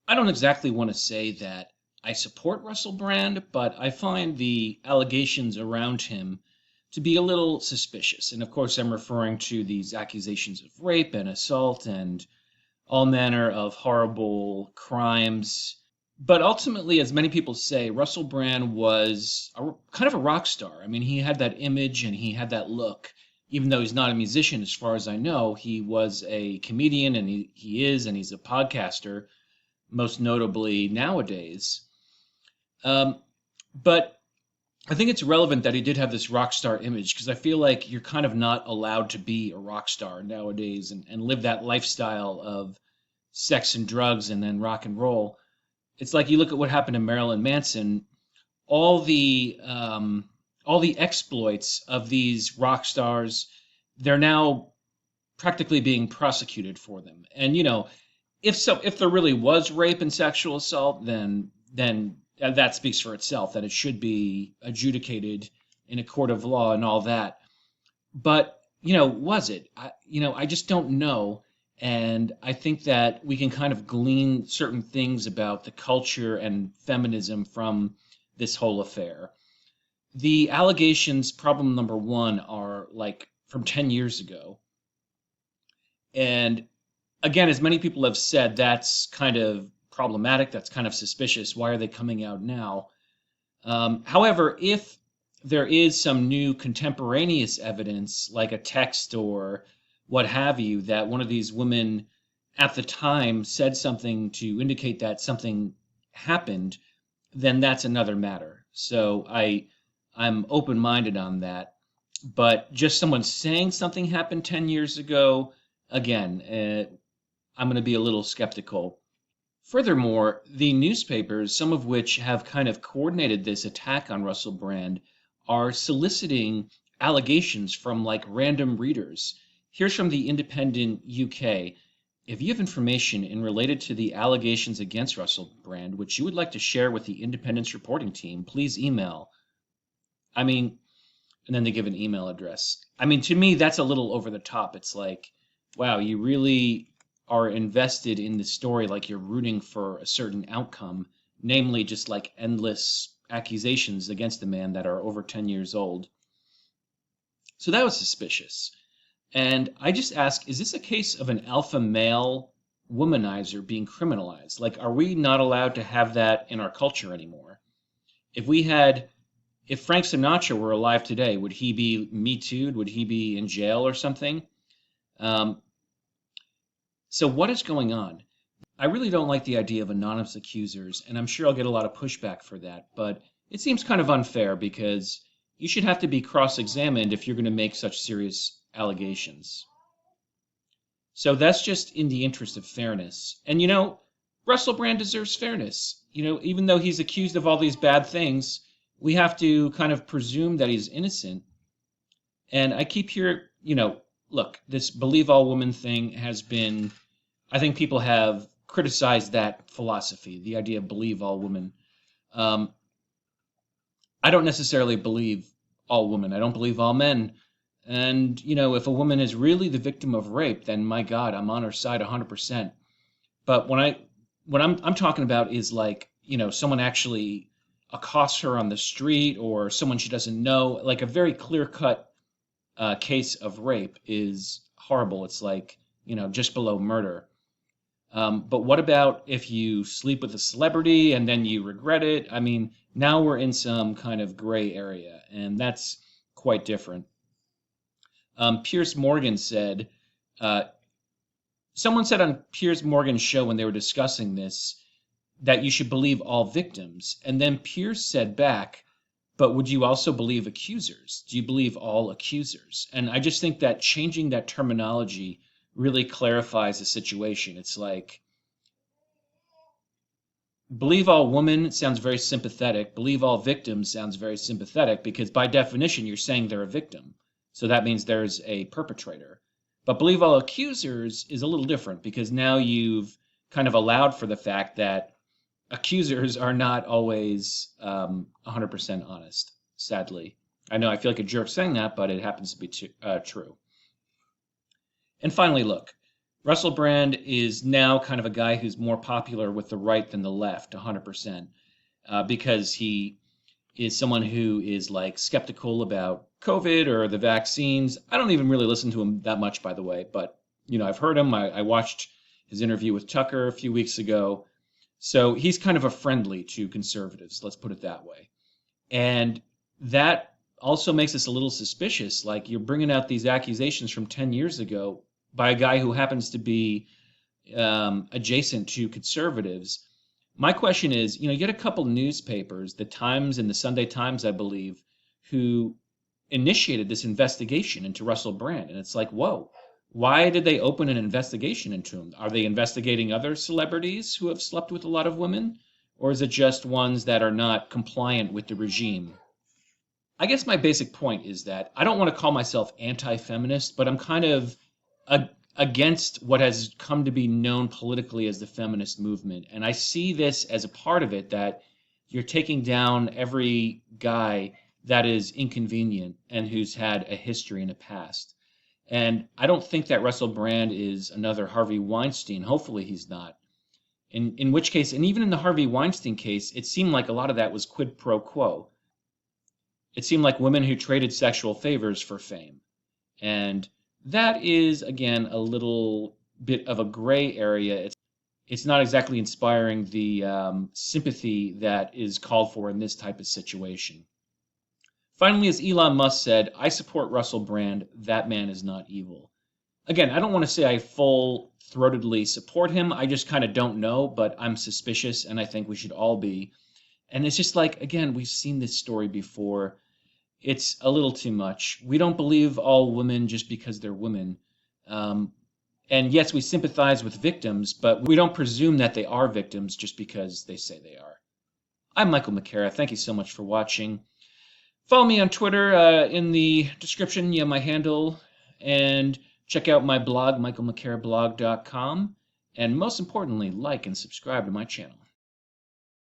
I don't exactly want to say that I support Russell Brand, but I find the allegations around him to be a little suspicious. And of course, I'm referring to these accusations of rape and assault and all manner of horrible crimes. But ultimately, as many people say, Russell Brand was kind of a rock star. I mean, he had that image and he had that look. Even though he's not a musician, as far as I know, he was a comedian and he is, and he's a podcaster, most notably nowadays. Um, but I think it's relevant that he did have this rock star image because I feel like you're kind of not allowed to be a rock star nowadays and live that lifestyle of sex and drugs and then rock and roll. It's like you look at what happened to Marilyn Manson. All the all the exploits of these rock stars, they're now practically being prosecuted for them. And if there really was rape and sexual assault, then that speaks for itself that it should be adjudicated in a court of law and all that. But was it? I just don't know. And I think that we can kind of glean certain things about the culture and feminism from this whole affair. The allegations, problem number one, are like from 10 years ago. And again, as many people have said, that's kind of problematic. That's kind of suspicious. Why are they coming out now? However, if there is some new contemporaneous evidence, like a text or what have you, that one of these women at the time said something to indicate that something happened, then that's another matter. So I'm open-minded on that. But just someone saying something happened 10 years ago, again, I'm going to be a little skeptical. Furthermore, the newspapers, some of which have kind of coordinated this attack on Russell Brand, are soliciting allegations from like random readers. Here's from the Independent UK. If you have information in related to the allegations against Russell Brand, which you would like to share with the Independence reporting team, please email. I mean, and then they give an email address. I mean, to me, that's a little over the top. It's like, wow, you really are invested in the story, like you're rooting for a certain outcome, namely just like endless accusations against the man that are over 10 years old. So that was suspicious. And I just ask, is this a case of an alpha male womanizer being criminalized? Like, are we not allowed to have that in our culture anymore? If Frank Sinatra were alive today, would he be Me Too'd? Would he be in jail or something? Um, so what is going on? I really don't like the idea of anonymous accusers, and I'm sure I'll get a lot of pushback for that, but it seems kind of unfair because you should have to be cross-examined if you're going to make such serious allegations. So that's just in the interest of fairness. And Russell Brand deserves fairness. Even though he's accused of all these bad things, we have to kind of presume that he's innocent. And I keep hearing, look, this believe all women thing has been, I think people have criticized that philosophy, the idea of believe all women. Um, I don't necessarily believe all women. I don't believe all men. And, if a woman is really the victim of rape, then my God, I'm on her side 100%. But what I'm talking about is like, someone actually accosts her on the street or someone she doesn't know, like a very clear-cut case of rape is horrible. It's like, just below murder. But what about if you sleep with a celebrity and then you regret it? I mean, now we're in some kind of gray area, and that's quite different. Piers Morgan said, uh, someone said on Piers Morgan's show when they were discussing this that you should believe all victims. And then Piers said back, but would you also believe accusers? Do you believe all accusers? And I just think that changing that terminology really clarifies the situation. It's like, believe all women sounds very sympathetic. Believe all victims sounds very sympathetic because by definition, you're saying they're a victim. So that means there's a perpetrator. But believe all accusers is a little different because now you've kind of allowed for the fact that accusers are not always 100% honest, sadly. I know I feel like a jerk saying that, but it happens to be true. And finally, look, Russell Brand is now kind of a guy who's more popular with the right than the left, 100%, because he is someone who is like skeptical about COVID or the vaccines. I don't even really listen to him that much, by the way, but I've heard him. I watched his interview with Tucker a few weeks ago. So he's kind of a friendly to conservatives, let's put it that way. And that also makes us a little suspicious. Like, you're bringing out these accusations from 10 years ago by a guy who happens to be adjacent to conservatives. My question is, you get a couple newspapers, the Times and the Sunday Times, I believe, who initiated this investigation into Russell Brand. And it's like, whoa, why did they open an investigation into him? Are they investigating other celebrities who have slept with a lot of women? Or is it just ones that are not compliant with the regime? I guess my basic point is that I don't want to call myself anti-feminist, but I'm kind of against what has come to be known politically as the feminist movement. And I see this as a part of it, that you're taking down every guy that is inconvenient and who's had a history in the past. And I don't think that Russell Brand is another Harvey Weinstein. Hopefully he's not. In which case, and even in the Harvey Weinstein case, it seemed like a lot of that was quid pro quo. It seemed like women who traded sexual favors for fame. And that is, again, a little bit of a gray area. It's not exactly inspiring the sympathy that is called for in this type of situation. Finally, as Elon Musk said, I support Russell Brand. That man is not evil. Again, I don't want to say I full-throatedly support him. I just kind of don't know, but I'm suspicious, and I think we should all be. And it's just like, again, we've seen this story before. It's a little too much. We don't believe all women just because they're women. And yes, we sympathize with victims, but we don't presume that they are victims just because they say they are. I'm Michael McCara. Thank you so much for watching. Follow me on Twitter. In the description, you have my handle. And check out my blog, michaelmcarablog.com. And most importantly, like and subscribe to my channel.